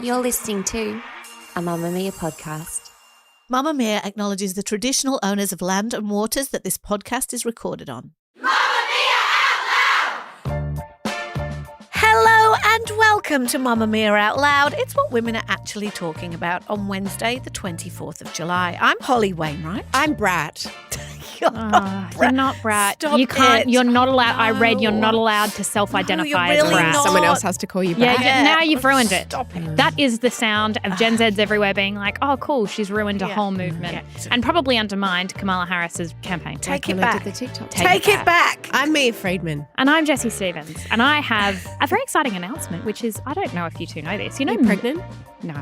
You're listening to a Mamamia podcast. Mamamia acknowledges the traditional owners of land and waters that this podcast is recorded on. Hello and welcome to Mamamia Out Loud. It's what women are actually talking about on Wednesday, the 24th of July. I'm Holly Wainwright. I'm Brat. You're not Brat. Stop you can't. it. You're not allowed. I read you're No. not allowed to self-identify you're as really Brat. not. Someone else has to call you Brat. Yeah, now you've ruined it. Stop it. That is the sound of Gen Zs everywhere being like, oh, cool, she's ruined a whole movement. Yeah. And probably undermined Kamala Harris's campaign. Take it When I back. did the TikTok. Take it back. I'm Leah Freedman. And I'm Jessie Stevens. And I have a very exciting announcement, which is, I don't know if you two know this. You know, Are you pregnant? No.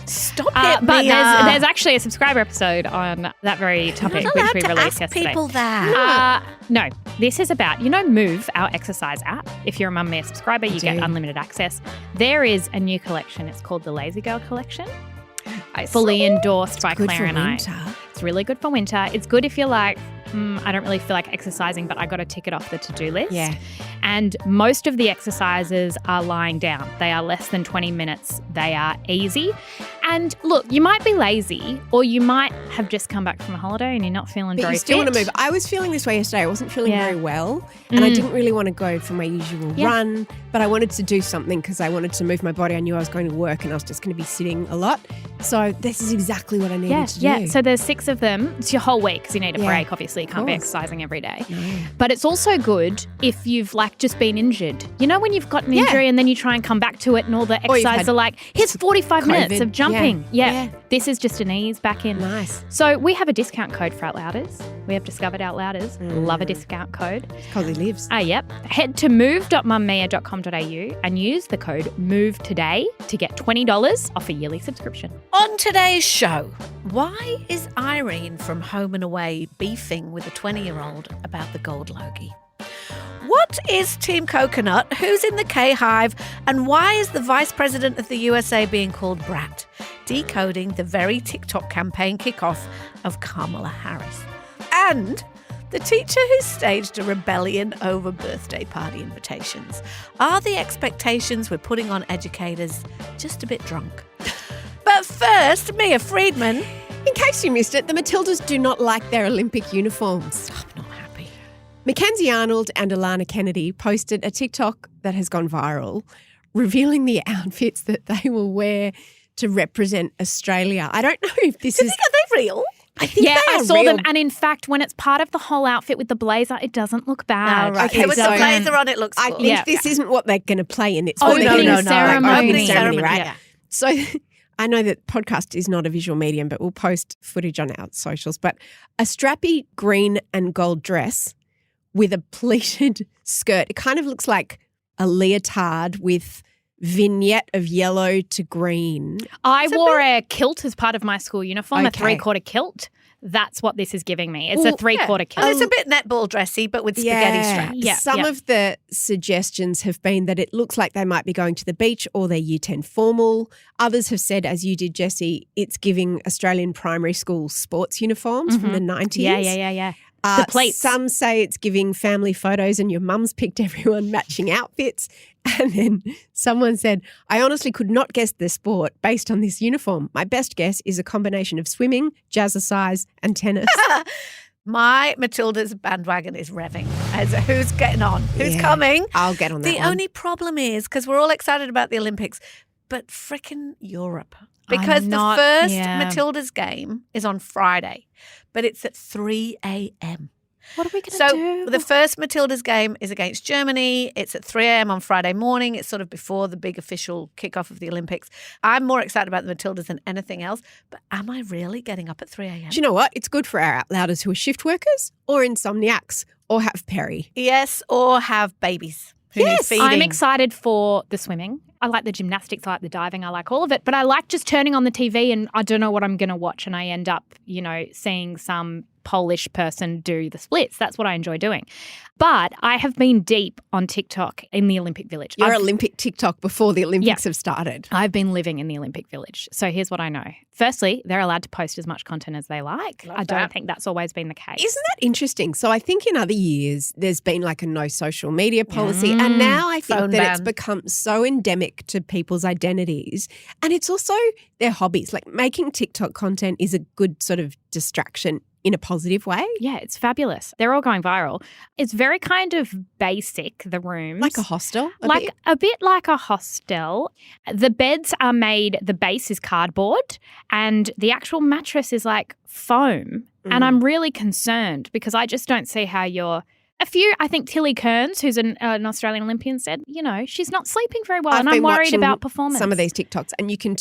Stop But it, there's actually a subscriber episode on that very topic, You're which not we allowed to released ask yesterday. people that. No, this is about, Move, our exercise app. If you're a Mamamia subscriber, you get unlimited access. There is a new collection. It's called the Lazy Girl Collection. Fully endorsed by Good Claire for and I. winter. It's really good for winter. It's good if you're like, I don't really feel like exercising, but I got to tick it off the to-do list. Yeah. And most of the exercises are lying down. They are less than 20 minutes. They are easy. And look, you might be lazy or you might have just come back from a holiday and you're not feeling But very you still fit. want to move. I was feeling this way yesterday. I wasn't feeling Yeah. very well and I didn't really want to go for my usual run, but I wanted to do something because I wanted to move my body. I knew I was going to work and I was just going to be sitting a lot. So this is exactly what I needed to do. Yeah, so there's 6 of them. It's your whole week because you need a Yeah, break, obviously. You can't be course. exercising every day. No. But it's also good if you've just been injured. You know when you've got an injury and then you try and come back to it and all the Or you've exercises had are like, here's 45 minutes COVID. of jumping. Yeah. This is just an ease back in. Nice. So we have a discount code for Outlouders. We have discovered Outlouders. Love a discount code. Collie lives. Yep. Head to move.mamamia.com.au and use the code MOVE TODAY to get $20 off a yearly subscription. On today's show, why is Irene from Home and Away beefing with a 20-year-old about the Gold Logie? What is Team Coconut? Who's in the K-Hive? And why is the Vice President of the USA being called Brat? Decoding the very TikTok campaign kickoff of Kamala Harris. And the teacher who staged a rebellion over birthday party invitations. Are the expectations we're putting on educators just a bit drunk? But first, Mia Freedman. In case you missed it, the Matildas do not like their Olympic uniforms. I'm not happy. Mackenzie Arnold and Alana Kennedy posted a TikTok that has gone viral, revealing the outfits that they will wear to represent Australia. I don't know if this is... Are they real? I think they I are saw real. them. And in fact, when it's part of the whole outfit with the blazer, it doesn't look bad. Right. Okay, With so- the blazer on, it looks I cool. think Yeah. this isn't what they're going to play in. It's Oh, what they're opening gonna- ceremony. Opening ceremony, right? Yeah. So I know that podcast is not a visual medium, but we'll post footage on our socials. But a strappy green and gold dress with a pleated skirt. It kind of looks like a leotard with vignette of yellow to green. I wore a kilt as part of my school uniform, Okay. a 3/4 kilt. That's what this is giving me. It's Well, a 3/4 kilt. And it's a bit netball dressy, but with spaghetti straps. Yeah, Some yeah. of the suggestions have been that it looks like they might be going to the beach or their Year 10 formal. Others have said, as you did, Jessie, it's giving Australian primary school sports uniforms from the 90s. Yeah. The plates. Some say it's giving family photos and your mum's picked everyone matching outfits. And then someone said, I honestly could not guess the sport based on this uniform. My best guess is a combination of swimming, jazzercise and tennis. My Matilda's bandwagon is revving. As who's getting on? Who's Yeah, coming? I'll get on that The one. only problem is, because we're all excited about the Olympics, but frickin' Europe. Because not- the first yeah. Matilda's game is on Friday, but it's at 3 a.m. What are we going to So do? the first Matilda's game is against Germany. It's at 3 a.m. on Friday morning. It's sort of before the big official kickoff of the Olympics. I'm more excited about the Matildas than anything else, but am I really getting up at 3 a.m.? Do you know what? It's good for our outlouders who are shift workers or insomniacs or have peri. Yes, or have babies who need Yes. feeding. I'm excited for the swimming. I like the gymnastics, I like the diving, I like all of it. But I like just turning on the TV and I don't know what I'm going to watch. And I end up, seeing some Polish person do the splits. That's what I enjoy doing. But I have been deep on TikTok in the Olympic Village. You're Olympic TikTok before the Olympics have started. I've been living in the Olympic Village. So here's what I know. Firstly, they're allowed to post as much content as they like. I don't think that's always been the case. Isn't that interesting? So I think in other years there's been like a no social media policy and now I think that it's become so endemic to people's identities and it's also their hobbies. Like making TikTok content is a good sort of distraction in a positive way. Yeah, it's fabulous. They're all going viral. It's very kind of basic, the rooms. Like a hostel? A bit like a hostel. The beds are made, the base is cardboard and the actual mattress is like foam. And I'm really concerned because I just don't see how you're... I think Tilly Kearns, who's an Australian Olympian, said, she's not sleeping very well and I'm worried about performance. Some of these TikToks and you can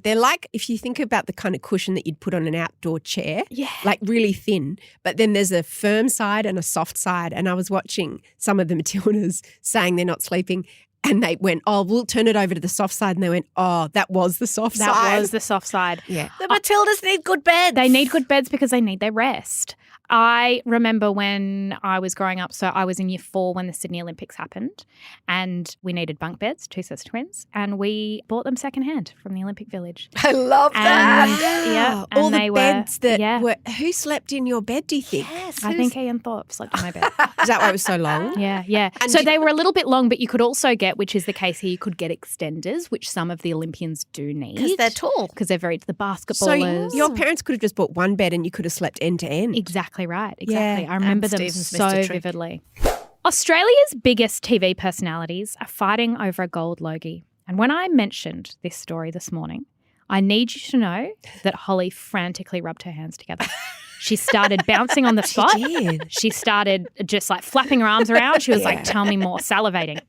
they're like, if you think about the kind of cushion that you'd put on an outdoor chair, like really thin, but then there's a firm side and a soft side. And I was watching some of the Matildas saying they're not sleeping and they went, we'll turn it over to the soft side. And they went, that was the soft side. That was the soft side. Yeah. The Matildas need good beds. They need good beds because they need their rest. I remember when I was growing up, so I was in year 4 when the Sydney Olympics happened and we needed bunk beds, 2 sets of twins, and we bought them secondhand from the Olympic Village. I love that. Wow. And all the beds that were, who slept in your bed, do you think? Yes. I think Ian Thorpe slept in my bed. Is that why it was so long? Yeah. And so they were a little bit long, but you could also get, which is the case here, you could get extenders, which some of the Olympians do need. Because they're tall. Because they're the basketballers. So your parents could have just bought one bed and you could have slept end to end. Exactly right. Exactly. Yeah. I remember them Stephen's so Mr. Trick. vividly. Australia's biggest TV personalities are fighting over a gold Logie. And when I mentioned this story this morning, I need you to know that Holly frantically rubbed her hands together. She started bouncing on the spot. She did. She started just like flapping her arms around. She was like, tell me more, salivating.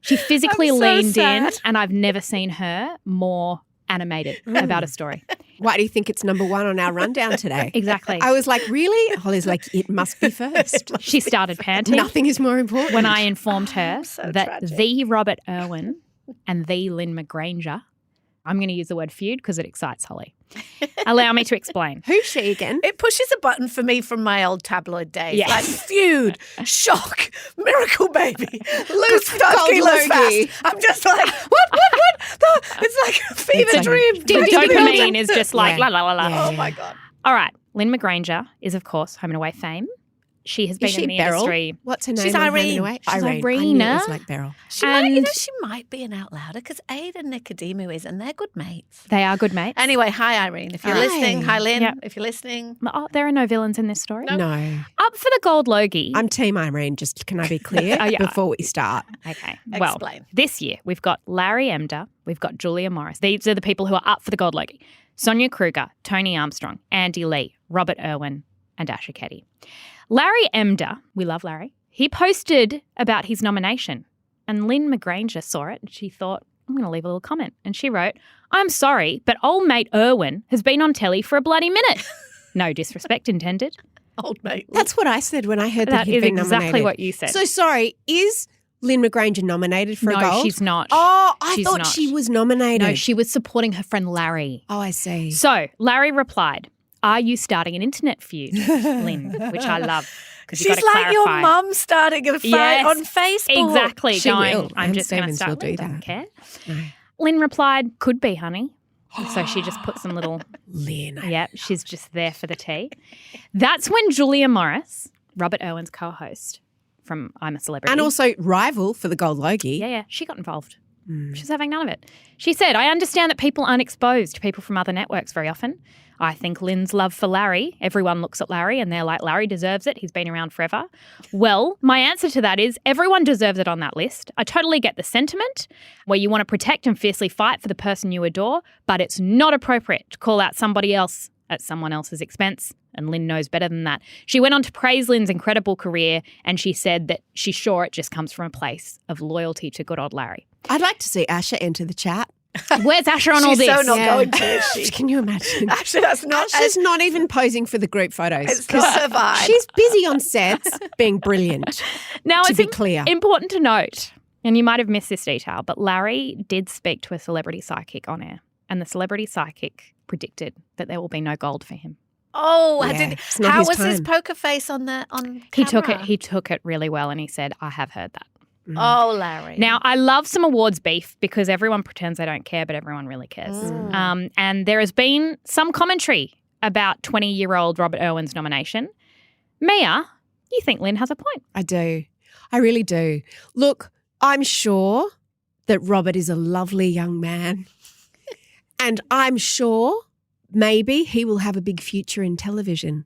She physically leaned in and I've never seen her more animated about a story. Why do you think it's number 1 on our rundown today? Exactly. I was like, really? Holly's like, it must be first. She started panting. Nothing is more important. When I informed her that tragic. the Robert Irwin and the Lynn McGranger, I'm going to use the word feud because it excites Holly. Allow me to explain. Who's she again? It pushes a button for me from my old tabloid days. Yes. Like feud, shock, miracle baby, loose Gold Gazilas Logie. fast. I'm just like, what? It's like a fever dream. Dopamine is just like la la la la. Yeah. Oh my God. All right. Lynn McGranger is, of course, Home and Away fame. She has been Is she in the Beryl? industry. What's her name? She's on Home and Irene. Away? She's Irene. I Irene. knew it was like Beryl. She might be an out louder because Aid and Nicodemus is, and they're good mates. They are good mates. Anyway, hi Irene. If you're Hi. listening, hi Lynn. Yep. If you're listening, There are no villains in this story. No. No. Up for the Gold Logie. I'm Team Irene, just can I be clear Oh, yeah. before we start? Okay. Well, Explain. this year we've got Larry Emder, we've got Julia Morris. These are the people who are up for the Gold Logie. Sonia Kruger, Tony Armstrong, Andy Lee, Robert Irwin and Asher Keddy. Larry Emder, we love Larry, he posted about his nomination and Lynn McGranger saw it and she thought, I'm going to leave a little comment. And she wrote, I'm sorry, but old mate Irwin has been on telly for a bloody minute. No disrespect intended. Old mate. That's what I said when I heard that That he'd is been exactly nominated. what you said. So sorry, is Lynn McGranger nominated for a No, gold? she's not. Oh, I She's thought not. she was nominated. No, she was supporting her friend Larry. Oh, I see. So Larry replied, are you starting an internet feud, Lynn? Which I love. Because you've got She's to like your clarify. mum starting a fight Yes, on Facebook. Exactly. She going, will. I'm And just going to Stevens start. will do Lynn doesn't that. care. No. Lynn replied, could be, honey. So she just put some little, Lynn. yep, she's just there for the tea. That's when Julia Morris, Robert Irwin's co-host from I'm a Celebrity. And also rival for the Gold Logie. Yeah, she got involved. She's having none of it. She said, I understand that people aren't exposed to people from other networks very often. I think Lynn's love for Larry, everyone looks at Larry and they're like, Larry deserves it. He's been around forever. Well, my answer to that is everyone deserves it on that list. I totally get the sentiment where you want to protect and fiercely fight for the person you adore, but it's not appropriate to call out somebody else at someone else's expense. And Lynn knows better than that. She went on to praise Lynn's incredible career and she said that she's sure it just comes from a place of loyalty to good old Larry. I'd like to see Asher enter the chat. Where's Asher on all She's this? so not going to, is she? Can you imagine? Actually, that's not. Asher's not even posing for the group photos. It's not her vibe. She's busy on sets being brilliant. Now, to it's be clear. important to note, and you might have missed this detail, but Larry did speak to a celebrity psychic on air, and the celebrity psychic predicted that there will be no gold for him. Oh, I Yeah, didn't. it's not How his was his time. poker face on He took camera? it. He took it really well, and he said, "I have heard that." Oh, Larry. Now, I love some awards beef because everyone pretends they don't care, but everyone really cares. And there has been some commentary about 20-year-old Robert Irwin's nomination. Mia, you think Lynn has a point? I do. I really do. Look, I'm sure that Robert is a lovely young man. And I'm sure maybe he will have a big future in television.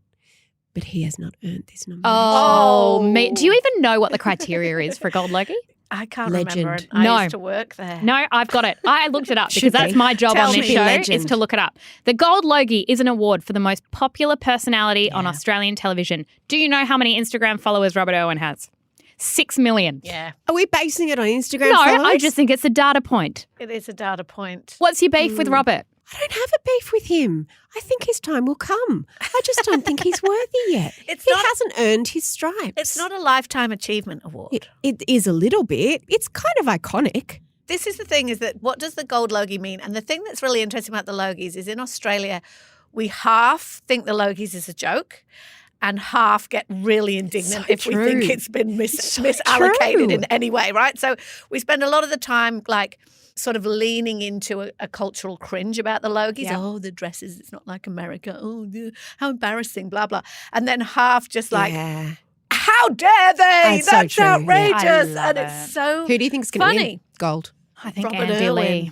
But he has not earned this nomination. Oh. Do you even know what the criteria is for Gold Logie? I can't Legend. remember. I No. used to work there. No, I've got it. I looked it up Should because that's be. my job Tell on this me. show Legend. is to look it up. The Gold Logie is an award for the most popular personality on Australian television. Do you know how many Instagram followers Robert Irwin has? 6 million. Yeah, Are we basing it on Instagram No, followers? I just think it's a data point. it is a data point. What's your beef with Robert? I don't have a beef with him. I think his time will come. I just don't think he's worthy yet. It's he not- hasn't earned his stripes. It's not a Lifetime Achievement Award. It is a little bit. It's kind of iconic. This is the thing, is that what does the Gold Logie mean? And the thing that's really interesting about the Logies is in Australia, we half think the Logies is a joke and half get really indignant So if we think true. it's been So misallocated true. in any way, right? So we spend a lot of the time like sort of leaning into a cultural cringe about the Logies. Yeah. Oh, the dresses, it's not like America. Oh, how embarrassing, blah, blah. And then half just like, yeah. how dare they? That's so That's true, yeah. outrageous. I love And it. it's so Who do you think's going to win? funny. Gold. I think Robert Andy Irwin. Lee.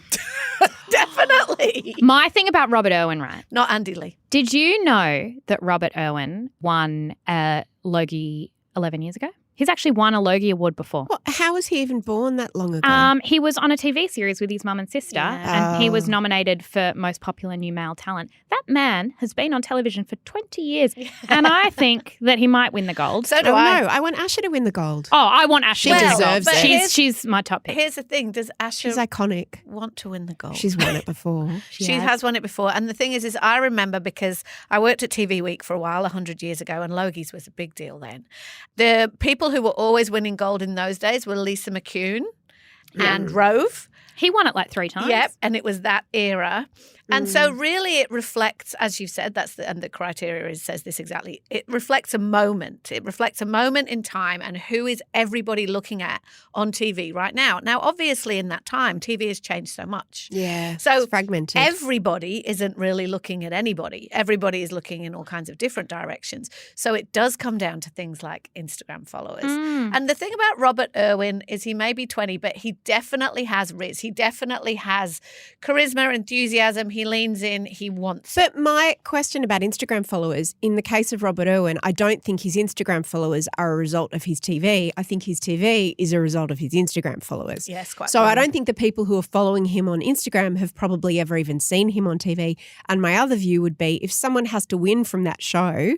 Definitely. My thing about Robert Irwin, right? Not Andy Lee. Did you know that Robert Irwin won a Logie 11 years ago? He's actually won a Logie Award before. What, how was he even born that long ago? He was on a TV series with his mum and sister, Yeah. and he was Oh. nominated for Most Popular New Male Talent. That man has been on television for 20 years, and I think that he might win the gold. So do Oh, I. no, I want Asha to win the gold. Oh, I want Ashley She to win the deserves gold. it. Here's- She's my top pick. Here's the thing. Does Asha She's iconic. want to win the gold? She's won it before. She has won it before. And the thing is I remember because I worked at TV Week for a while, 100 years ago, and Logies was a big deal then. The people who were always winning gold in those days were Lisa McCune and Rove. He won it like 3 times. Yep, and it was that era. And so really it reflects, as you said, and the criteria says this exactly, it reflects a moment. It reflects a moment in time and who is everybody looking at on TV right now. Now, obviously in that time, TV has changed so much. Yeah. So it's fragmented. Everybody isn't really looking at anybody. Everybody is looking in all kinds of different directions. So it does come down to things like Instagram followers. And the thing about Robert Irwin is he may be 20, but he definitely has riz. He definitely has charisma, enthusiasm. He leans in. He wants it. But my question about Instagram followers, in the case of Robert Irwin, I don't think his Instagram followers are a result of his TV. I think his TV is a result of his Instagram followers. Yes, quite So I common. don't think the people who are following him on Instagram have probably ever even seen him on TV. And my other view would be if someone has to win from that show,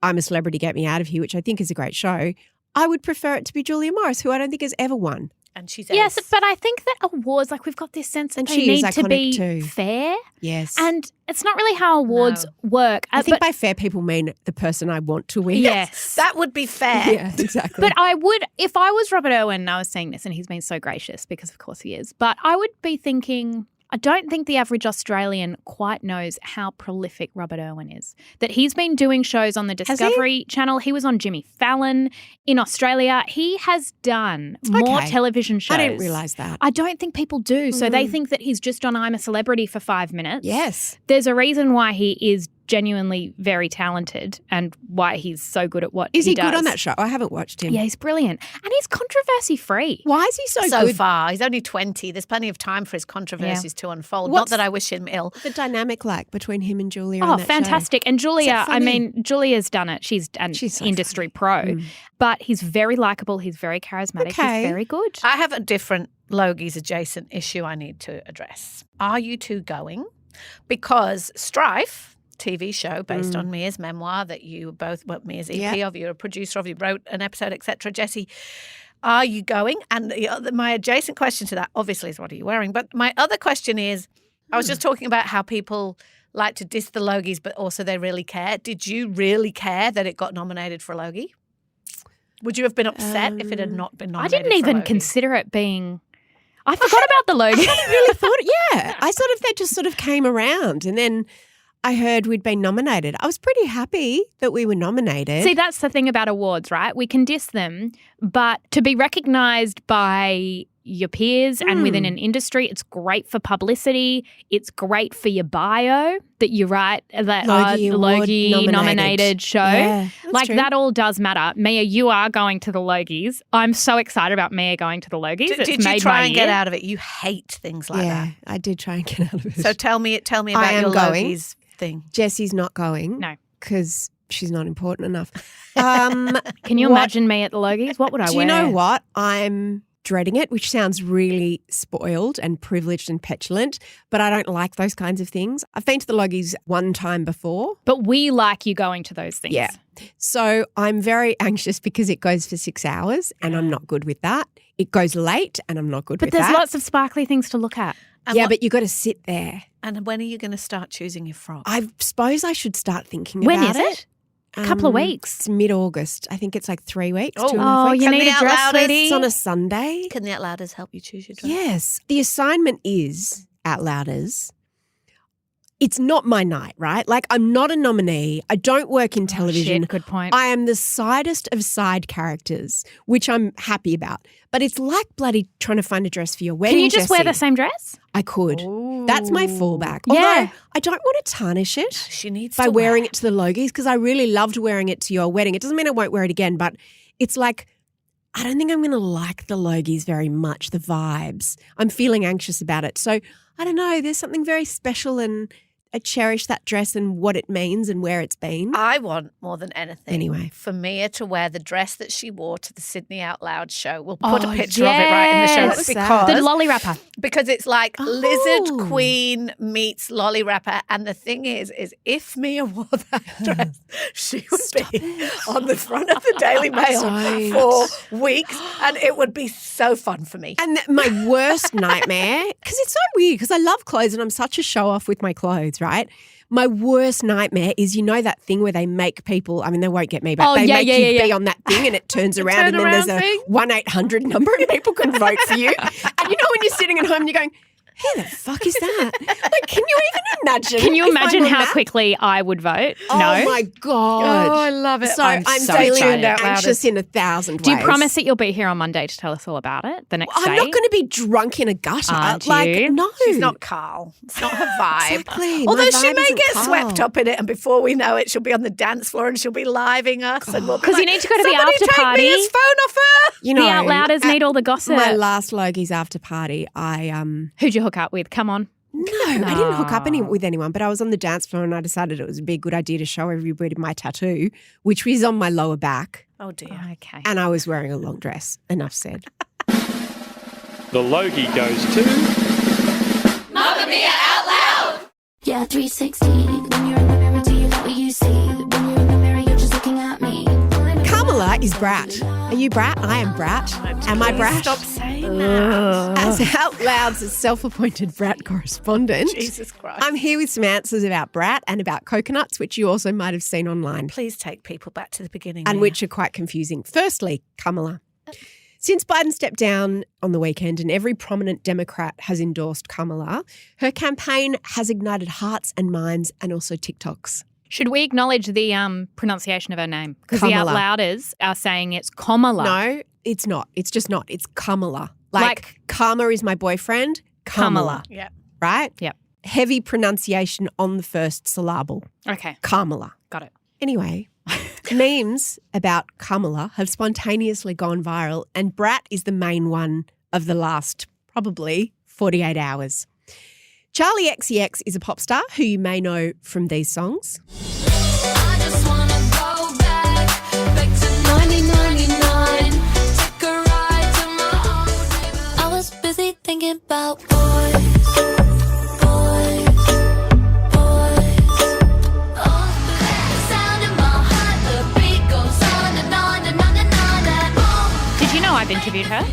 I'm a Celebrity, Get Me Out of Here, which I think is a great show, I would prefer it to be Julia Morris, who I don't think has ever won. And she's Yes, ace. but I think that awards, like we've got this sense that And they she is need to iconic be too. fair. Yes. And it's not really how awards work. I think but by fair people mean the person I want to win. yes. That would be fair. Yeah, exactly. But I would, if I was Robert Irwin and I was saying this, and he's been so gracious because of course he is, but I would be thinking, I don't think the average Australian quite knows how prolific Robert Irwin is. That he's been doing shows on the Has he? Discovery Channel. He was on Jimmy Fallon in Australia. He has done more Okay. television shows. I didn't realise that. I don't think people do. So they think that he's just on I'm a Celebrity for 5 minutes. Yes. There's a reason why he is genuinely very talented and why he's so good at what Is he does. good on that show? I haven't watched him. Yeah, he's brilliant. And he's controversy free. Why is he so, So good? far. He's only 20. There's plenty of time for his controversies to unfold. What's Not that I wish him ill. The dynamic like between him and Julia Oh, on that fantastic. And Julia, that I funny? mean, Julia's done it. She's an She's so industry pro. But he's very likable. He's very charismatic. Okay. He's very good. I have a different Logies adjacent issue I need to address. Are you two going? Because Strife, TV show based on Mia's memoir that you both, Mia's EP of, you're a producer of, you wrote an episode, etc. Jessie, are you going? And my adjacent question to that, obviously, is what are you wearing? But my other question is, I was just talking about how people like to diss the Logies, but also they really care. Did you really care that it got nominated for a Logie? Would you have been upset if it had not been I nominated didn't for a even Logie? consider it being. I forgot about the Logie. I really thought, yeah. I sort of, that just sort of came around. And then I heard we'd been nominated. I was pretty happy that we were nominated. See, that's the thing about awards, right? We can diss them, but to be recognised by your peers and within an industry, it's great for publicity. It's great for your bio that you write that Logie nominated show. Yeah, like true. that all does matter. Mia, you are going to the Logies. I'm so excited about Mia going to the Logies. Did you try and get out of it? You hate things like that. I did try and get out of it. So tell me about your Logies thing. Jessie's not going. No. Because she's not important enough. Can you imagine me at the Logies? What would I wear? Do you know what? I'm dreading it, which sounds really spoiled and privileged and petulant, but I don't like those kinds of things. I've been to the Logies one time before. But we like you going to those things. Yeah. So I'm very anxious because it goes for 6 hours and I'm not good with that. It goes late and I'm not good with that. But there's lots of sparkly things to look at. But you got to sit there. And when are you going to start choosing your frock? I suppose I should start thinking When about is it? A couple of weeks. It's mid-August. I think it's like 3 weeks, 2.5 Oh, weeks. you need a dress, sweetie. It's on a Sunday. Can the Outlouders help you choose your dress? Yes. The assignment is, Outlouders, it's not my night, right? Like I'm not a nominee. I don't work in television. Shit, good point. I am the sidest of side characters, which I'm happy about. But it's like bloody trying to find a dress for your wedding, Can you just wear the Jessie. same dress? I could. That's my fallback. Yeah. Although I don't want to tarnish it She needs by to wearing it to the Logies because I really loved wearing it to your wedding. It doesn't mean I won't wear it again, but it's like I don't think I'm going to like the Logies very much, the vibes. I'm feeling anxious about it. So I don't know. There's something very special and I cherish that dress and what it means and where it's been. I want more than anything. Anyway. For Mia to wear the dress that she wore to the Sydney Out Loud show. We'll put a picture of it right in the show yes. notes because The lolly wrapper. Because it's like Lizard Queen meets Lolly Rapper. And the thing is if Mia wore that dress, she would be on the front of the Daily Mail for weeks. And it would be so fun for me. And my worst nightmare, because it's so weird because I love clothes and I'm such a show off with my clothes, right? My worst nightmare is, you know, that thing where they make people, I mean, they won't get me, but they make you be on that thing and it turns around and then there's a 1-800 number and people can vote for you. And you know when you're sitting at home and you're going, who the fuck is that? Like, can you even imagine? Can you if imagine I'm on how that? quickly I would vote? Oh No. my God. Oh, I love it. So I'm I'm so feeling excited. anxious in 1,000 ways. Do you promise that you'll be here on Monday to tell us all about it the next day? I'm not going to be drunk in a gutter. Aren't like, you? no. She's not Carl. It's not her vibe. Exactly. My Although she vibe may isn't get Carl. swept up in it, and before we know it, she'll be on the dance floor and she'll be living us. And we'll be 'Cause you like, need to go to the "Somebody after take party." Mia's phone off her. You The know, Outlouders need all the gossip. my last Logie's after party, I Who'd you hook up with? Come on. No, I didn't hook up with anyone, but I was on the dance floor and I decided it would be a good idea to show everybody my tattoo, which was on my lower back, Oh dear. Okay. and I was wearing a long dress. Enough said. The Logie goes to Mamamia out loud. Yeah, 360. When you're in the mirror, do you like what you see? When you're in the mirror, you're just looking at me. Kamala is Brat. Are you Brat? I am Brat. Am I Brat? Stop saying that. As Out Loud's self-appointed Brat correspondent, Jesus Christ. I'm here with some answers about Brat and about coconuts, which you also might have seen online. Please take people back to the beginning. And Mia. which are quite confusing. Firstly, Kamala. Since Biden stepped down on the weekend and every prominent Democrat has endorsed Kamala, her campaign has ignited hearts and minds and also TikToks. Should we acknowledge the pronunciation of her name? Because the Kamala. Outlouders are saying it's Kamala. No, it's not. It's just not. It's Kamala. Like Karma is my boyfriend. Kamala. Yeah. Right? Yep. Heavy pronunciation on the first syllable. Okay. Kamala. Got it. Anyway, memes about Kamala have spontaneously gone viral, and Brat is the main one of the last probably 48 hours. Charlie XCX is a pop star who you may know from these songs. I just wanna go back to 1999. Take a ride to my old neighborhood. I was busy thinking about boys. Oh, the sound in my heart, the beat goes on and on and on and on and on. Did you know I've interviewed her?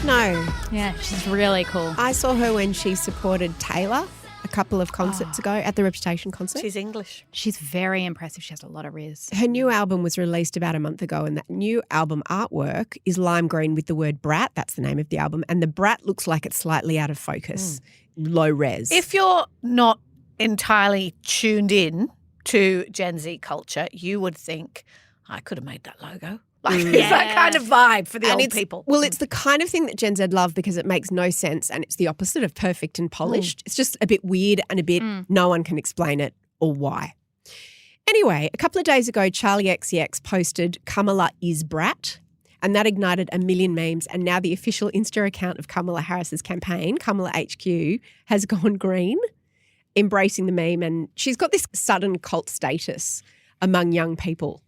No, Yeah, she's really cool. I saw her when she supported Taylor a couple of concerts ago at the Reputation concert. She's English. She's very impressive. She has a lot of riz. Her new album was released about a month ago, and that new album artwork is lime green with the word Brat. That's the name of the album. And the Brat looks like it's slightly out of focus, low res. If you're not entirely tuned in to Gen Z culture, you would think, I could have made that logo. Like, it's that kind of vibe for the old people. Well, it's the kind of thing that Gen Z love because it makes no sense and it's the opposite of perfect and polished. It's just a bit weird and a bit no one can explain it or why. Anyway, a couple of days ago, Charlie XCX posted Kamala is Brat, and that ignited a million memes, and now the official Insta account of Kamala Harris's campaign, Kamala HQ, has gone green, embracing the meme, and she's got this sudden cult status among young people.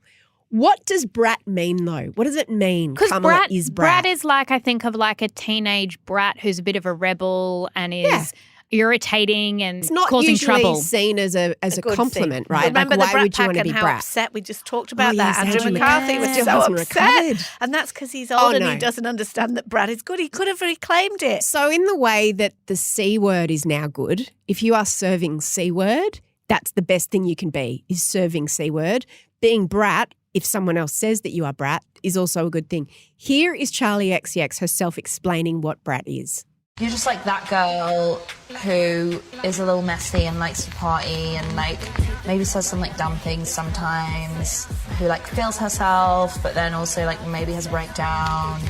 What does Brat mean, though? What does it mean, Kamala is Brat? Brat is like, I think of like a teenage brat who's a bit of a rebel and is irritating and it's not causing usually trouble. seen as a compliment, right? Remember like, the why Brat would you Pack want to and be how Brat? upset we just talked about yes, that. Andrew McCarthy was still so hasn't upset. recovered. And that's because he's old and no. he doesn't understand that Brat is good. He could have reclaimed it. So in the way that the C word is now good, if you are serving C word, that's the best thing you can be, is serving C word. Being Brat, if someone else says that you are Brat, is also a good thing. Here is Charlie XCX herself explaining what Brat is. You're just like that girl who is a little messy and likes to party and like maybe says some like dumb things sometimes, who like feels herself but then also like maybe has a breakdown,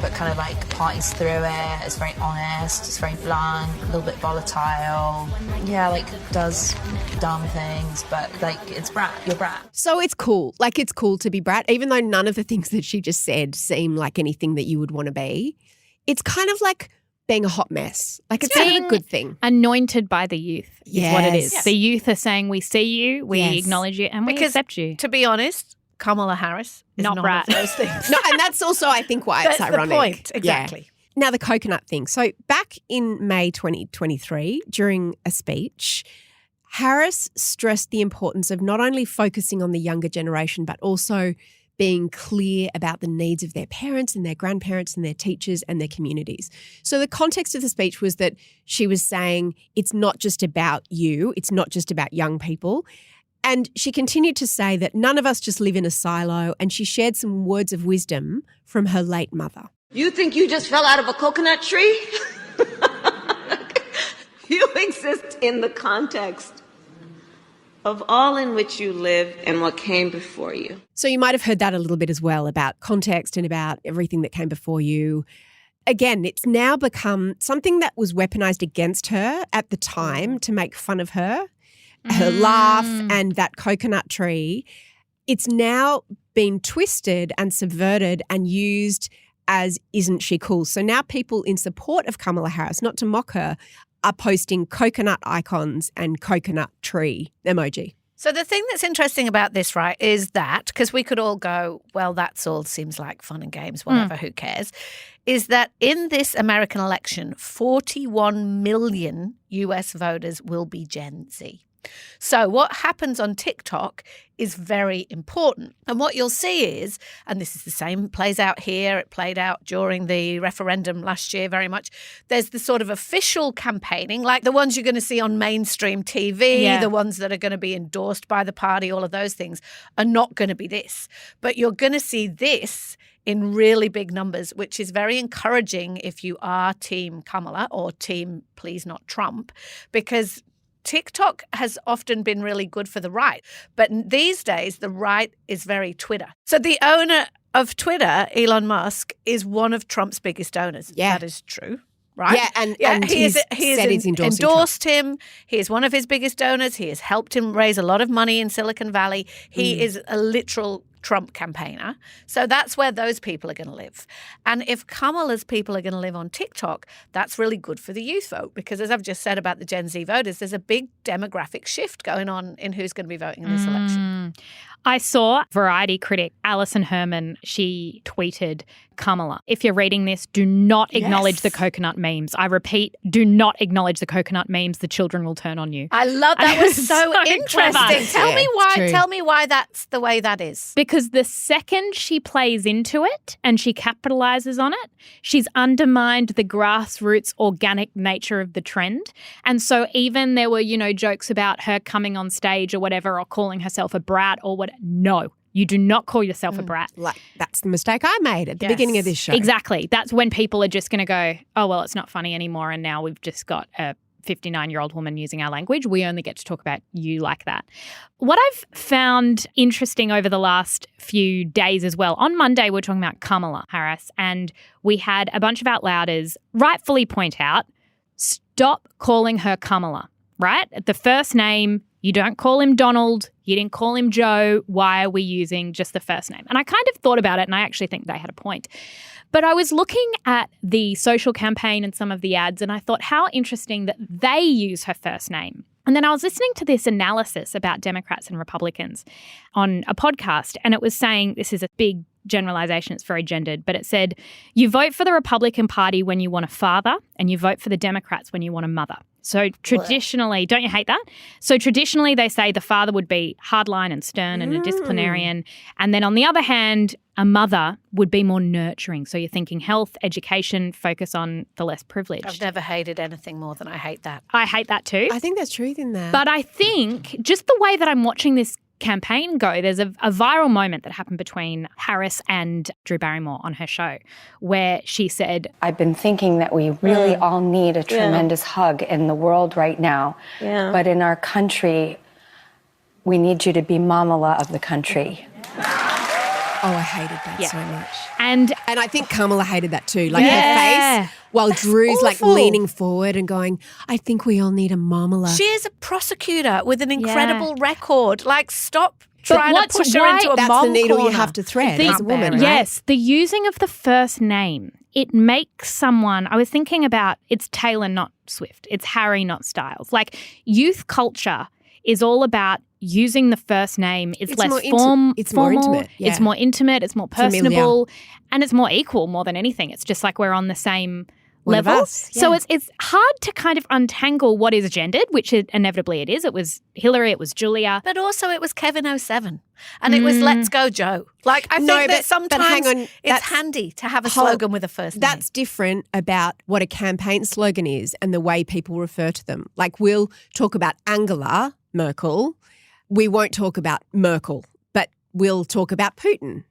but kind of like parties through it. It's very honest, it's very blunt, a little bit volatile. Yeah, like does dumb things, but like it's Brat, you're Brat. So it's cool. Like it's cool to be Brat, even though none of the things that she just said seem like anything that you would want to be. It's kind of like being a hot mess. Like it's kind of a good thing. Anointed by the youth is what it is. Yes. The youth are saying we see you, we acknowledge you, and we accept you. To be honest, Kamala Harris is Not none Brat. of those things. No, and that's also, I think, why it's That's ironic. the point, Yeah. exactly. Now, the coconut thing. So back in May 2023, during a speech, Harris stressed the importance of not only focusing on the younger generation, but also being clear about the needs of their parents and their grandparents and their teachers and their communities. So the context of the speech was that she was saying it's not just about you, it's not just about young people. And she continued to say that none of us just live in a silo, and she shared some words of wisdom from her late mother. You think you just fell out of a coconut tree? You exist in the context of all in which you live and what came before you. So you might have heard that a little bit as well about context and about everything that came before you. Again, it's now become something that was weaponized against her at the time to make fun of her, her laugh and that coconut tree. It's now been twisted and subverted and used as isn't she cool. So now people in support of Kamala Harris, not to mock her, are posting coconut icons and coconut tree emoji. So the thing that's interesting about this, right, is that, because we could all go, well, that's all seems like fun and games, whatever, who cares, is that in this American election, 41 million US voters will be Gen Z. So what happens on TikTok is very important. And what you'll see is, and this is the same, plays out here, it played out during the referendum last year very much, there's the sort of official campaigning, like the ones you're going to see on mainstream TV, the ones that are going to be endorsed by the party, all of those things are not going to be this. But you're going to see this in really big numbers, which is very encouraging if you are Team Kamala or Team Please Not Trump, because TikTok has often been really good for the right, but these days the right is very Twitter. So the owner of Twitter, Elon Musk, is one of Trump's biggest donors. Yeah. That is true. Right? Yeah, and he said he's endorsing endorsed him. He is one of his biggest donors. He has helped him raise a lot of money in Silicon Valley. He is a literal Trump campaigner. So that's where those people are going to live. And if Kamala's people are going to live on TikTok, that's really good for the youth vote, because as I've just said about the Gen Z voters, there's a big demographic shift going on in who's going to be voting in this election. I saw Variety critic Alison Herman, she tweeted, Kamala, if you're reading this, do not acknowledge the coconut memes. I repeat, do not acknowledge the coconut memes. The children will turn on you. I love that. And Was it's so interesting. clever. Tell me why. true. Tell me why that's the way that is. Because the second she plays into it and she capitalizes on it, she's undermined the grassroots organic nature of the trend. And so even there were, jokes about her coming on stage or whatever, or calling herself a brat or what. No, you do not call yourself a brat. Like, that's the mistake I made at the beginning of this show. Exactly. That's when people are just going to go, oh, well, it's not funny anymore. And now we've just got a 59-year-old woman using our language. We only get to talk about you like that. What I've found interesting over the last few days as well, on Monday we're talking about Kamala Harris, and we had a bunch of outlouders rightfully point out, stop calling her Kamala, right? The first name, you don't call him Donald, you didn't call him Joe. Why are we using just the first name? And I kind of thought about it, and I actually think they had a point. But I was looking at the social campaign and some of the ads, and I thought how interesting that they use her first name. And then I was listening to this analysis about Democrats and Republicans on a podcast, and it was saying, this is a big generalization, it's very gendered, but it said, you vote for the Republican Party when you want a father, and you vote for the Democrats when you want a mother. So traditionally, don't you hate that? So traditionally, they say the father would be hardline and stern and a disciplinarian. And then on the other hand, a mother would be more nurturing. So you're thinking health, education, focus on the less privileged. I've never hated anything more than I hate that. I hate that too. I think there's truth in that. But I think just the way that I'm watching this campaign go, there's a viral moment that happened between Harris and Drew Barrymore on her show where she said, I've been thinking that we really all need a tremendous hug in the world right now. Yeah. But in our country, we need you to be Mamala of the country. Oh, I hated that so much. And I think Kamala hated that too. Like her Yeah. face while Drew's like awful. leaning forward and going, I think we all need a Mamala. She is a prosecutor with an incredible record. Like, stop trying to what's push her right- into a That's mom the needle corner. you have to thread The- as a woman, right? yes, the using of the first name, it makes someone, I was thinking about, it's Taylor, not Swift. It's Harry, not Styles. Like, youth culture is all about using the first name. It's less more formal. it's more intimate, yeah. It's more intimate. It's more Familiar. personable. And it's more equal more than anything. It's just like we're on the same One of level. us, So yeah. it's hard to kind of untangle what is gendered, which inevitably it is. It was Hillary. It was Julia. But also it was Kevin 07 and it was Let's Go Joe. Like, I think No, that but sometimes hang on, it's that's- handy to have a Hold- slogan with a first name. That's different about what a campaign slogan is and the way people refer to them. Like, we'll talk about Angela Merkel. We won't talk about Merkel, but we'll talk about Putin.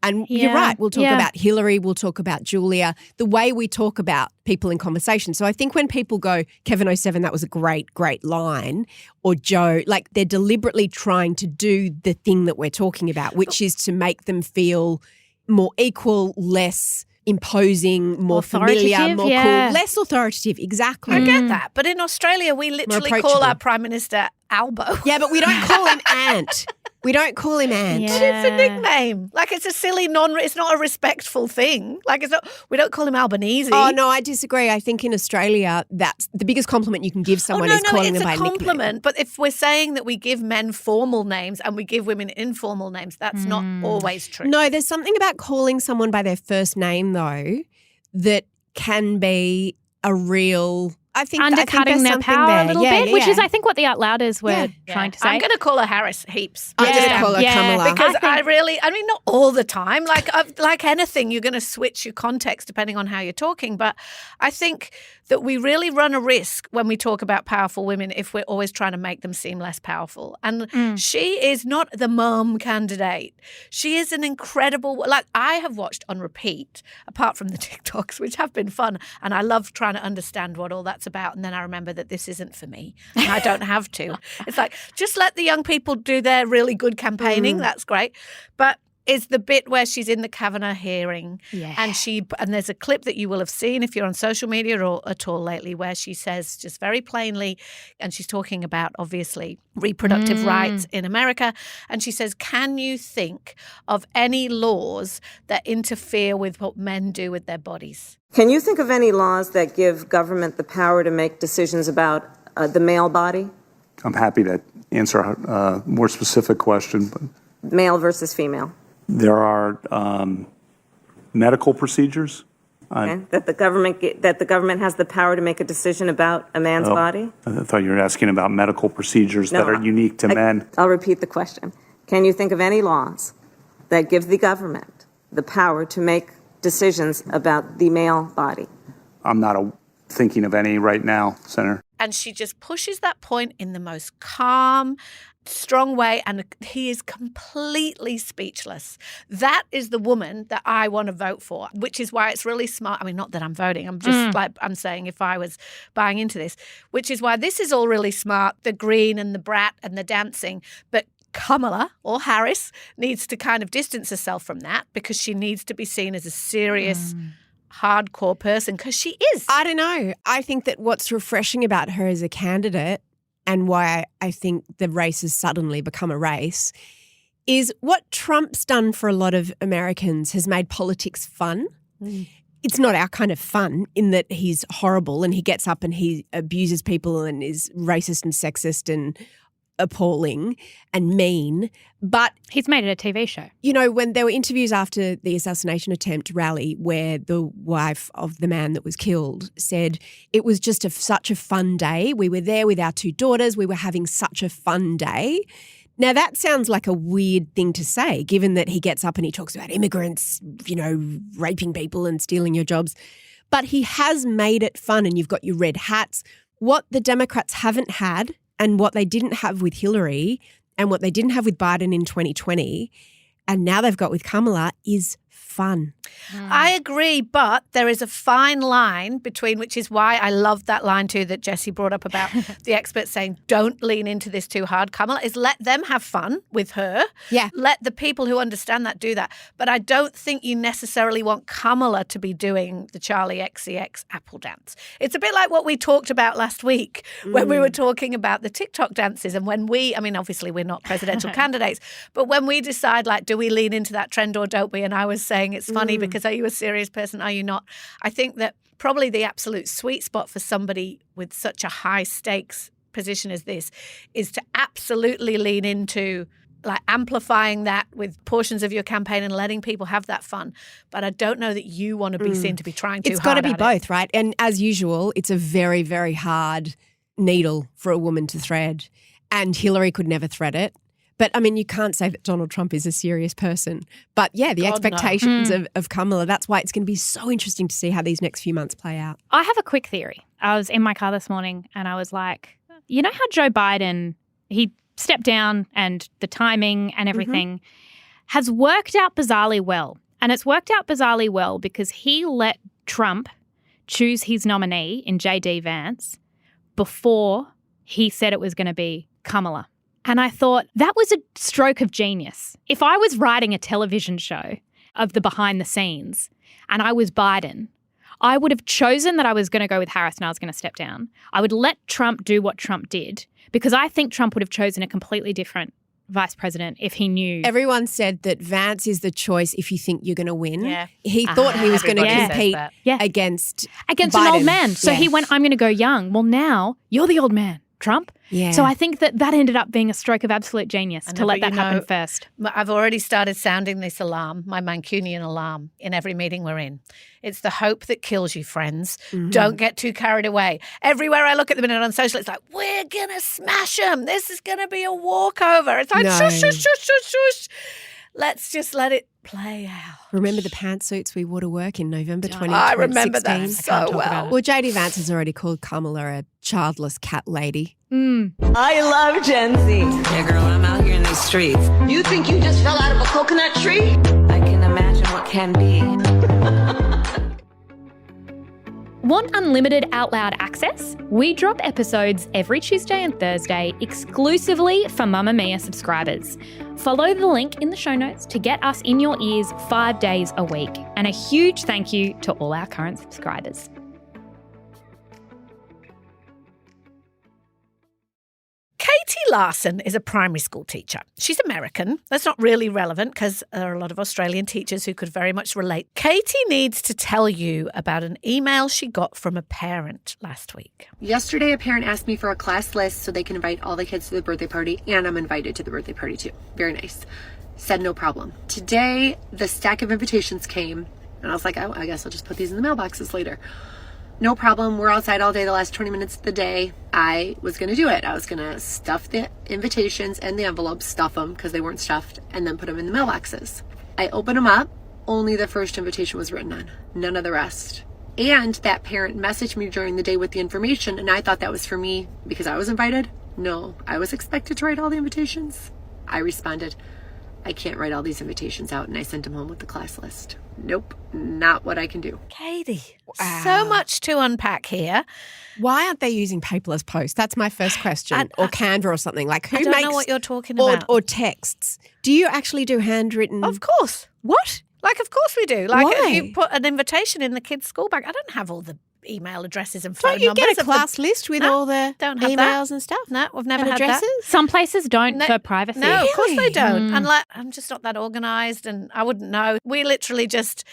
And you're Yeah. right, we'll talk Yeah. about Hillary, we'll talk about Julia, the way we talk about people in conversation. So I think when people go, Kevin 07, that was a great, great line, or Joe, like they're deliberately trying to do the thing that we're talking about, which is to make them feel more equal, less imposing, more familiar, Authoritative, more yeah. cool, less authoritative, exactly. I get that. But in Australia, we literally call approachable. our Prime Minister Albo. Yeah, but we don't call him Ant. We don't call him Ant. Yeah. But it's a nickname. Like, it's a silly it's not a respectful thing. Like, we don't call him Albanese. Oh, no, I disagree. I think in Australia, that's the biggest compliment you can give someone is calling it's them by a nickname. compliment. But if we're saying that we give men formal names and we give women informal names, that's not always true. No, there's something about calling someone by their first name, though, that can be a real... I think Undercutting there's their something power there. a little Yeah, bit, yeah, which is, yeah. I think, what the outlouders were trying to say. I'm going to call her Harris heaps. I'm going to Yeah. call her Yeah. Kamala. Because I mean, not all the time. Like anything, you're going to switch your context depending on how you're talking. But I think that we really run a risk when we talk about powerful women if we're always trying to make them seem less powerful. And she is not the mom candidate. She is an incredible, like I have watched on repeat, apart from the TikToks, which have been fun. And I love trying to understand what all that's about. And then I remember that this isn't for me and I don't have to. It's like, just let the young people do their really good campaigning. That's great. But is the bit where she's in the Kavanaugh hearing and there's a clip that you will have seen if you're on social media or at all lately where she says just very plainly, and she's talking about obviously reproductive rights in America, and she says, can you think of any laws that interfere with what men do with their bodies? Can you think of any laws that give government the power to make decisions about the male body? I'm happy to answer a more specific question. But Male versus female? there are medical procedures. Okay. That the government has the power to make a decision about a man's body? I thought you were asking about medical procedures that are unique to men. I'll repeat the question. Can you think of any laws that give the government the power to make decisions about the male body? I'm not thinking of any right now, Senator. And she just pushes that point in the most calm, strong way, and he is completely speechless. That is the woman that I want to vote for, which is why it's really smart. I mean, not that I'm voting. I'm just I'm saying if I was buying into this, which is why this is all really smart, the green and the Brat and the dancing. But Kamala or Harris needs to kind of distance herself from that because she needs to be seen as a serious hardcore person because she is. I don't know. I think that what's refreshing about her as a candidate and why I think the race has suddenly become a race is what Trump's done for a lot of Americans has made politics fun. It's not our kind of fun in that he's horrible and he gets up and he abuses people and is racist and sexist and appalling and mean, but he's made it a TV show. You know, when there were interviews after the assassination attempt rally where the wife of the man that was killed said it was just such a fun day. We were there with our 2 daughters. We were having such a fun day. Now, that sounds like a weird thing to say, given that he gets up and he talks about immigrants, you know, raping people and stealing your jobs. But he has made it fun, and you've got your red hats. What the Democrats haven't had and what they didn't have with Hillary and what they didn't have with Biden in 2020 and now they've got with Kamala is fun. I agree, but there is a fine line between, which is why I love that line too that Jessie brought up about the experts saying don't lean into this too hard. Kamala is let them have fun with her. Yeah. Let the people who understand that do that. But I don't think you necessarily want Kamala to be doing the Charlie XCX apple dance. It's a bit like what we talked about last week when we were talking about the TikTok dances and when obviously we're not presidential candidates, but when we decide like, do we lean into that trend or don't we? And I was saying it's funny because are you a serious person? Are you not? I think that probably the absolute sweet spot for somebody with such a high stakes position as this is to absolutely lean into like amplifying that with portions of your campaign and letting people have that fun. But I don't know that you want to be seen to be trying too hard. It's got to be both, right? And as usual, it's a very, very hard needle for a woman to thread. And Hillary could never thread it. But, I mean, you can't say that Donald Trump is a serious person. But, yeah, the expectations of Kamala, that's why it's going to be so interesting to see how these next few months play out. I have a quick theory. I was in my car this morning and I was like, you know how Joe Biden, he stepped down and the timing and everything has worked out bizarrely well. And it's worked out bizarrely well because he let Trump choose his nominee in J.D. Vance before he said it was going to be Kamala. And I thought that was a stroke of genius. If I was writing a television show of the behind the scenes and I was Biden, I would have chosen that I was going to go with Harris and I was going to step down. I would let Trump do what Trump did because I think Trump would have chosen a completely different vice president if he knew. Everyone said that Vance is the choice if you think you're going to win. Yeah. He thought he was going to compete against Biden. An old man. So he went, I'm going to go young. Well, now you're the old man, Trump. Yeah. So I think that ended up being a stroke of absolute genius to let that happen first. I've already started sounding this alarm, my Mancunian alarm, in every meeting we're in. It's the hope that kills you, friends. Don't get too carried away. Everywhere I look at the minute on social, it's like, we're going to smash them. This is going to be a walkover. It's like, shush, shush, shush, shush, shush. Let's just let it play out. Remember the pantsuits we wore to work in November 2016? I remember that so well. Well, J.D. Vance has already called Kamala a childless cat lady. I love Gen Z. Yeah, girl, I'm out here in these streets. You think you just fell out of a coconut tree? I can imagine what can be. Want unlimited Out Loud access? We drop episodes every Tuesday and Thursday exclusively for Mamamia subscribers. Follow the link in the show notes to get us in your ears 5 days a week. And a huge thank you to all our current subscribers. Katie Larson is a primary school teacher. She's American. That's not really relevant because there are a lot of Australian teachers who could very much relate. Katie needs to tell you about an email she got from a parent last week. Yesterday, a parent asked me for a class list so they can invite all the kids to the birthday party, and I'm invited to the birthday party too. Very nice. Said no problem. Today, the stack of invitations came, and I was like, oh, I guess I'll just put these in the mailboxes later. No problem. We're outside all day the last 20 minutes of the day. I was going to do it. I was going to stuff the invitations and the envelopes, stuff them because they weren't stuffed, and then put them in the mailboxes. I opened them up. Only the first invitation was written on. None of the rest. And that parent messaged me during the day with the information, and I thought that was for me because I was invited. No, I was expected to write all the invitations. I responded, I can't write all these invitations out, and I sent them home with the class list. Nope, not what I can do. Katie, so much to unpack here. Why aren't they using paperless post? That's my first question. Or Canva or something. Like, who I don't makes know what you're talking about. Or texts. Do you actually do handwritten? Of course. What? Like, of course we do. Like, Why? if you put an invitation in the kids' school bag, I don't have all the email addresses and phone Don't you numbers. get a class list with all the don't have emails and stuff? No, we've never And had addresses? that. Some places don't No, for privacy. No, of course they Really? don't. And like, I'm just not that organised, and I wouldn't know. We literally just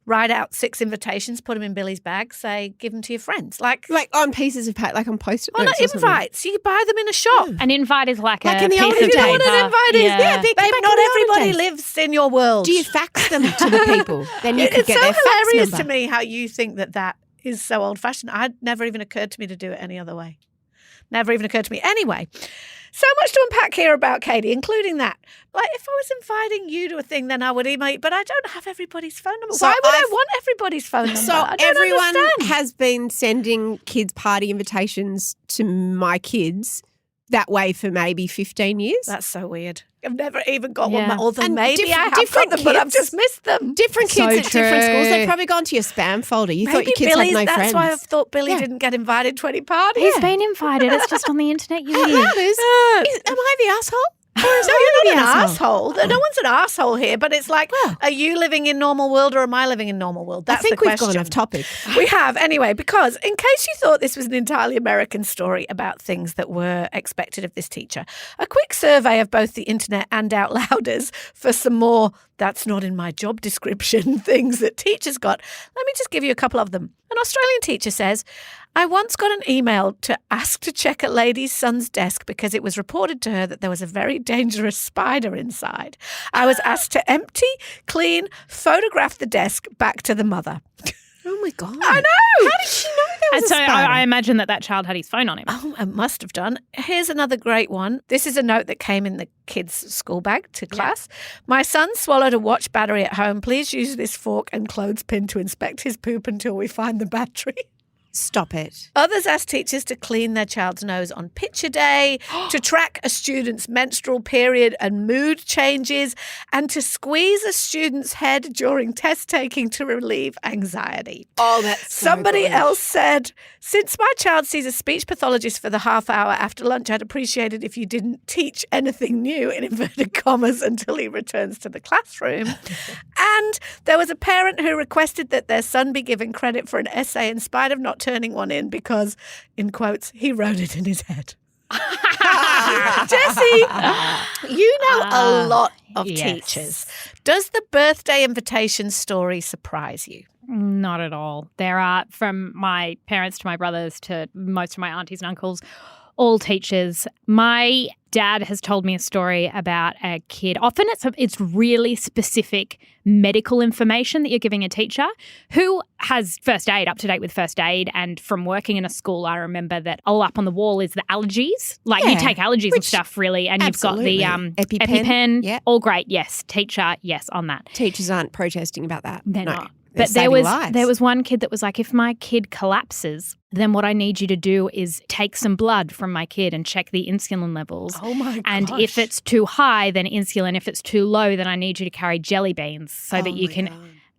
write out 6 invitations, put them in Billy's bag, say, give them to your friends. Like on pieces of paper, like on post-it on notes or something. invites. You buy them in a shop. An invite is like Like a in the piece old of days. You know paper. what an invite is? Yeah. Babe, back in not the old everybody days. lives in your world. Do you fax them to the people? Then you could It's get so their fax hilarious number. to me how you think that is so old-fashioned. It never even occurred to me to do it any other way. Never even occurred to me. Anyway, so much to unpack here about Katie, including that. Like, if I was inviting you to a thing, then I would email you, but I don't have everybody's phone number. So Why would I I've- want everybody's phone number? So I don't everyone understand. has been sending kids' party invitations to my kids that way for maybe 15 years. That's so weird. I've never even got Yeah. one. Although And maybe I have different got them, but I've kids- just missed them. Different So kids at different schools. true. They've probably gone to your spam folder. You thought Maybe your kids Billy's, had no that's friends. why I thought Billy Yeah. didn't get invited to any parties. He's been invited. It's just on the internet, you How idiot. loud am I the asshole? Or is No, Amy you're the not an asshole. No one's an asshole here, but it's like, Well. are you living in normal world or am I living in normal world? That's I think the we've question. gone off topic. We have, anyway, because in case you thought this was an entirely American story about things that were expected of this teacher, a quick survey of both the internet and Out Louders for some more that's not in my job description things that teachers got. Let me just give you a couple of them. An Australian teacher says, I once got an email to ask to check a lady's son's desk because it was reported to her that there was a very dangerous spider inside. I was asked to empty, clean, photograph the desk back to the mother. Oh, my God. I know. How did she know there was And a so spider? I imagine that child had his phone on him. Oh, I must have done. Here's another great one. This is a note that came in the kids' school bag to class. My son swallowed a watch battery at home. Please use this fork and clothespin to inspect his poop until we find the battery. Stop it. Others asked teachers to clean their child's nose on picture day, to track a student's menstrual period and mood changes, and to squeeze a student's head during test taking to relieve anxiety. Oh, that's so Somebody good. else said, since my child sees a speech pathologist for the half hour after lunch, I'd appreciate it if you didn't teach anything new in inverted commas until he returns to the classroom. And there was a parent who requested that their son be given credit for an essay in spite of not turning one in because, in quotes, he wrote it in his head. Jessie, you know a lot of yes. teachers. Does the birthday invitation story surprise you? Not at all. There are, from my parents to my brothers to most of my aunties and uncles, all teachers. My dad has told me a story about a kid. Often it's really specific medical information that you're giving a teacher who has first aid, up to date with first aid. And from working in a school, I remember that all up on the wall is the allergies. Like you Yeah, take allergies and stuff really, and absolutely. you've got the EpiPen. EpiPen. Yeah. All great. Yes. Teacher. Yes. On that. Teachers aren't protesting about that. They're No. not. They're But there saving was lives. one kid that was like, if my kid collapses, then what I need you to do is take some blood from my kid and check the insulin levels. Oh my gosh. And if it's too high, then insulin. If it's too low, then I need you to carry jelly beans so that you can.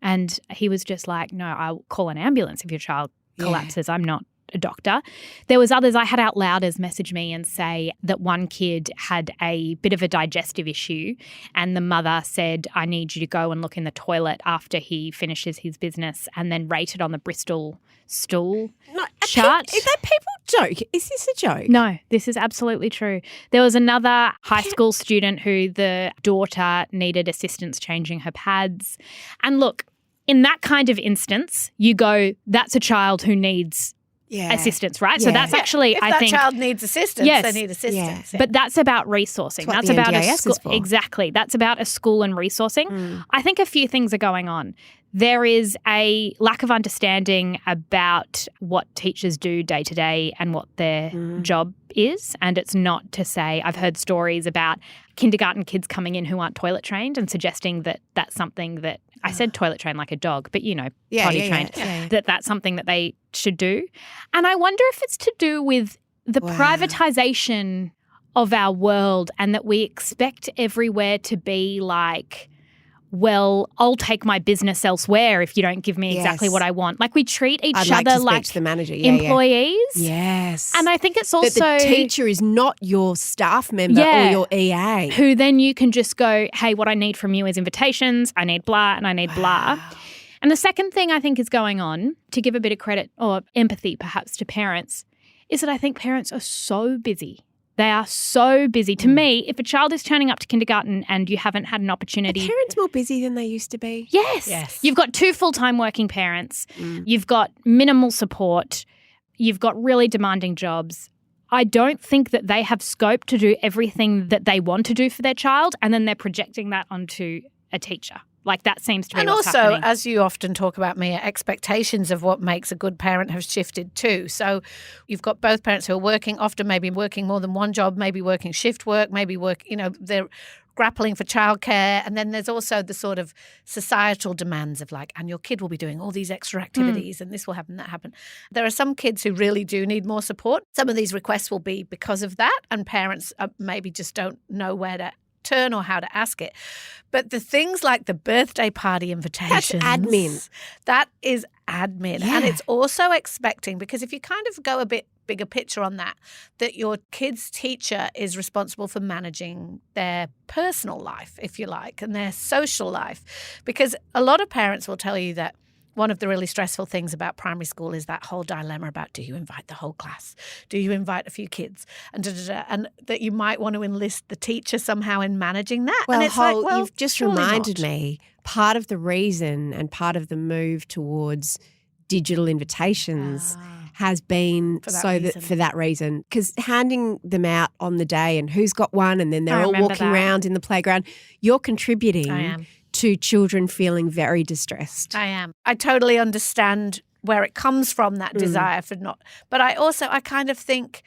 And he was just like, no, I'll call an ambulance if your child collapses. I'm not a doctor. There was others. I had Out Louders message me and say that one kid had a bit of a digestive issue and the mother said, I need you to go and look in the toilet after he finishes his business, and then rate it on the Bristol stool chart. Is that people joke? Is this a joke? No, this is absolutely true. There was another high school student who the daughter needed assistance changing her pads. And look, in that kind of instance, you go, that's a child who needs assistance, right? So Yeah. that's actually, if I that think, child needs assistance, Yes. they need assistance. Yeah. but that's about resourcing. That's what That's the about a NDIS is school. for. Exactly. That's about a school and resourcing. I think a few things are going on. there is a lack of understanding about what teachers do day to day and what their job is. And it's not to say, I've heard stories about kindergarten kids coming in who aren't toilet trained and suggesting that that's something that, I said toilet trained like a dog, but potty trained, that that's something that they should do. And I wonder if it's to do with the privatisation of our world and that we expect everywhere to be like, well, I'll take my business elsewhere if you don't give me exactly what I want. Like we treat each other like the manager. employees. Yes. And I think it's also that the teacher is not your staff member or your EA. Who then you can just go, hey, what I need from you is invitations, I need blah, and I need blah. And the second thing I think is going on, to give a bit of credit or empathy perhaps to parents, is that I think parents are so busy. They are so busy. To me, if a child is turning up to kindergarten and you haven't had an opportunity... Are parents more busy than they used to be? Yes. You've got 2 full-time working parents. You've got minimal support. You've got really demanding jobs. I don't think that they have scope to do everything that they want to do for their child, and then they're projecting that onto a teacher. Like that seems to be what's happening. And also, as you often talk about, Mia, expectations of what makes a good parent have shifted too. So you've got both parents who are working, often maybe working more than one job, maybe working shift work, maybe they're grappling for childcare. And then there's also the sort of societal demands of like, and your kid will be doing all these extra activities and this will happen, that happen. There are some kids who really do need more support. Some of these requests will be because of that, and parents maybe just don't know where to turn or how to ask it. But the things like the birthday party invitations. That's admin. That is admin. Yeah. And it's also expecting, because if you kind of go a bit bigger picture on that your kid's teacher is responsible for managing their personal life, if you like, and their social life. Because a lot of parents will tell you that one of the really stressful things about primary school is that whole dilemma about, do you invite the whole class? Do you invite a few kids? And and that you might want to enlist the teacher somehow in managing that. Well, and it's you've just reminded me, part of the reason and part of the move towards digital invitations has been for that reason. Because handing them out on the day and who's got one and then they're all walking around in the playground, you're contributing to children feeling very distressed. I am. I totally understand where it comes from, that desire for not. But I kind of think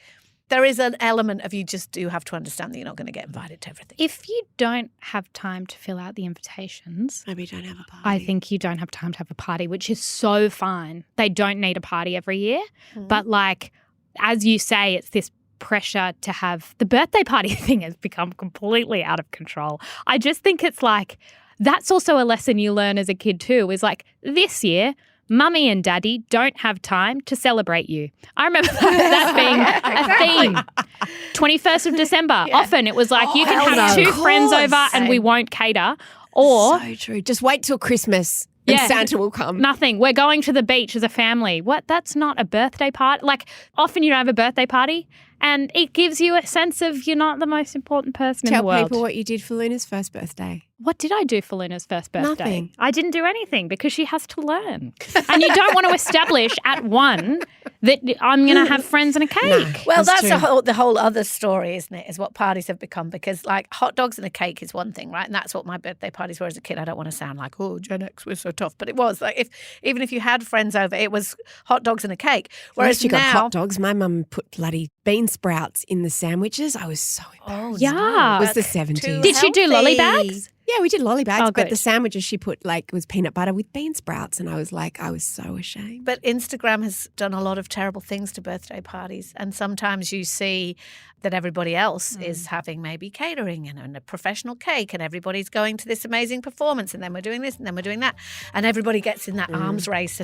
there is an element of you just do have to understand that you're not going to get invited to everything. If you don't have time to fill out the invitations, maybe you don't have a party. I think you don't have time to have a party, which is so fine. They don't need a party every year. But like, as you say, it's this pressure to have the birthday party thing has become completely out of control. I just think it's like, that's also a lesson you learn as a kid too, is like, this year, Mummy and Daddy don't have time to celebrate you. I remember that being a theme. 21st of December. Often it was like, you can have 2 friends over and we won't cater. Or so true. Just wait till Christmas and Santa will come. Nothing. We're going to the beach as a family. What? That's not a birthday party. Like, often you don't have a birthday party and it gives you a sense of you're not the most important person in the world. Tell people what you did for Luna's first birthday. What did I do for Luna's first birthday? Nothing. I didn't do anything because she has to learn. And you don't want to establish at 1 that I'm going to have friends and a cake. No, well, that's true. the whole other story, isn't it, is what parties have become. Because like hot dogs and a cake is one thing, right? And that's what my birthday parties were as a kid. I don't want to sound like, oh, Gen X, we're so tough. But it was like, even if you had friends over, it was hot dogs and a cake. Whereas you got now, hot dogs. My mum put bloody bean sprouts in the sandwiches. I was so embarrassed. Yeah. It was the 70s. Did you do lolly bags? Yeah, we did lolly bags, Oh, but good. the sandwiches she put was peanut butter with bean sprouts, and I was so ashamed. But Instagram has done a lot of terrible things to birthday parties, and sometimes you see that everybody else is having maybe catering and a professional cake, and everybody's going to this amazing performance, and then we're doing this and then we're doing that, and everybody gets in that arms race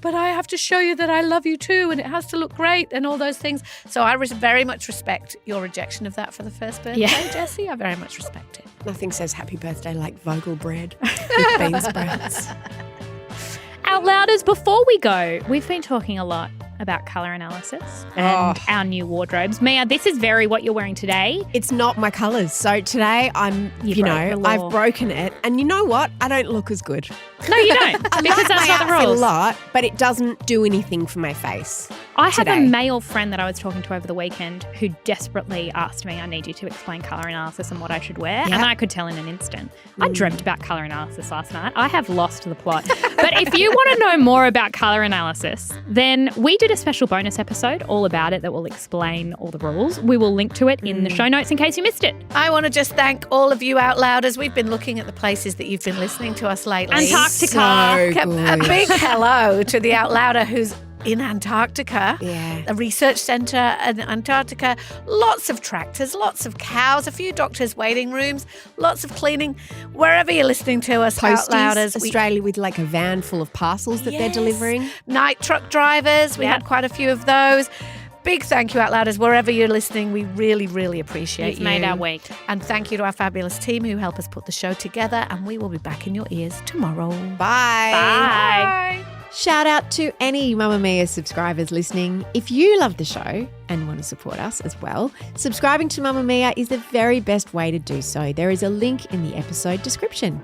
but I have to show you that I love you too, and it has to look great and all those things. So I very much respect your rejection of that for the first birthday, Jessie. I very much respect it. Nothing says happy birthday like Vogel bread with bean sprouts. Outlouders, before we go, we've been talking a lot about colour analysis and our new wardrobes. Mia, this is very what you're wearing today. It's not my colours. So today I've broken it. And you know what? I don't look as good. No, you don't, because that's not the outfit rules. a lot, but it doesn't do anything for my face. I have today. a male friend that I was talking to over the weekend who desperately asked me, I need you to explain colour analysis and what I should wear. Yep. And I could tell in an instant. I dreamt about colour analysis last night. I have lost the plot. But if you want to know more about colour analysis, then we did a special bonus episode all about it that will explain all the rules. We will link to it in the show notes in case you missed it. I want to just thank all of you out louders. We've been looking at the places that you've been listening to us lately. Antarctica. A big hello to the out louder who's in Antarctica, a research centre in Antarctica, lots of tractors, lots of cows, a few doctors' waiting rooms, lots of cleaning. Wherever you're listening to us, Posties, out louders, Australia with like a van full of parcels that they're delivering. Night truck drivers, we had quite a few of those. Big thank you out louders, wherever you're listening. We really, really appreciate You've you. made our week. And thank you to our fabulous team who help us put the show together. And we will be back in your ears tomorrow. Bye. Bye. Shout out to any Mamamia subscribers listening. If you love the show and want to support us as well, subscribing to Mamamia is the very best way to do so. There is a link in the episode description.